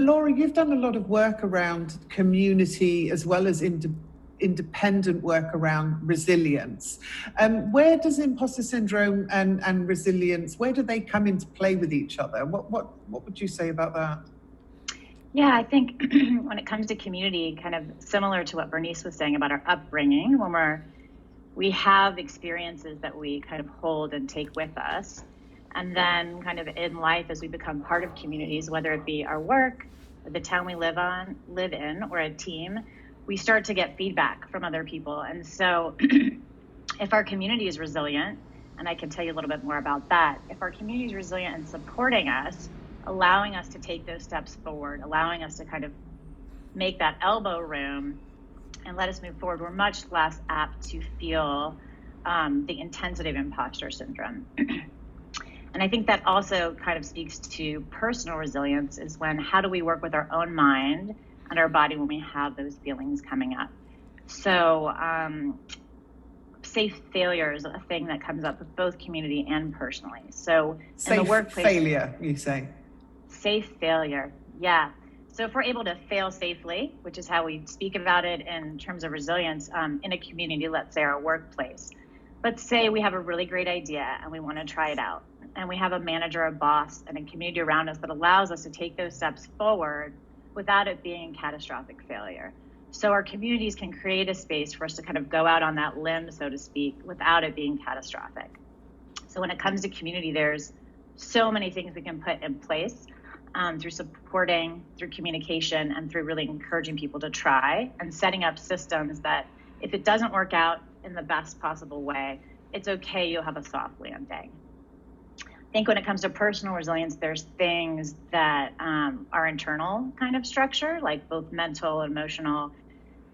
Laura, you've done a lot of work around community as well as independent work around resilience. Where does imposter syndrome and resilience, where do they come into play with each other? What would you say about that? Yeah, I think when it comes to community, kind of similar to what Bernice was saying about our upbringing, when we have experiences that we kind of hold and take with us. And then kind of in life, as we become part of communities, whether it be our work, or the town we live in, or a team, we start to get feedback from other people. And so if our community is resilient, and I can tell you a little bit more about that, if our community is resilient and supporting us, allowing us to take those steps forward, allowing us to kind of make that elbow room and let us move forward, we're much less apt to feel the intensity of imposter syndrome. And I think that also kind of speaks to personal resilience, is how do we work with our own mind and our body when we have those feelings coming up. So safe failure is a thing that comes up with both community and personally. So safe in the workplace, failure, you say? Safe failure, yeah. So if we're able to fail safely, which is how we speak about it in terms of resilience in a community, let's say our workplace. Let's say we have a really great idea and we want to try it out. And we have a manager, a boss, and a community around us that allows us to take those steps forward without it being catastrophic failure. So our communities can create a space for us to kind of go out on that limb, so to speak, without it being catastrophic. So when it comes to community, there's so many things we can put in place through supporting, through communication, and through really encouraging people to try and setting up systems that if it doesn't work out in the best possible way, it's okay, you'll have a soft landing. I think when it comes to personal resilience, there's things that are internal kind of structure, like both mental, emotional,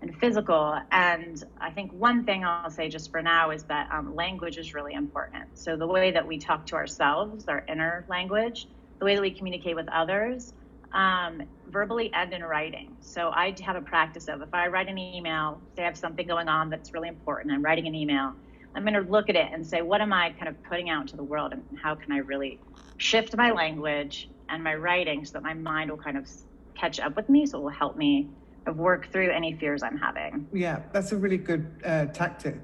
and physical. And I think one thing I'll say just for now is that language is really important. So the way that we talk to ourselves, our inner language, the way that we communicate with others, verbally and in writing. So I have a practice of, if I write an email, say I have something going on that's really important, I'm writing an email, I'm going to look at it and say, what am I kind of putting out to the world, and how can I really shift my language and my writing so that my mind will kind of catch up with me, so it will help me work through any fears I'm having. Yeah, that's a really good tactic.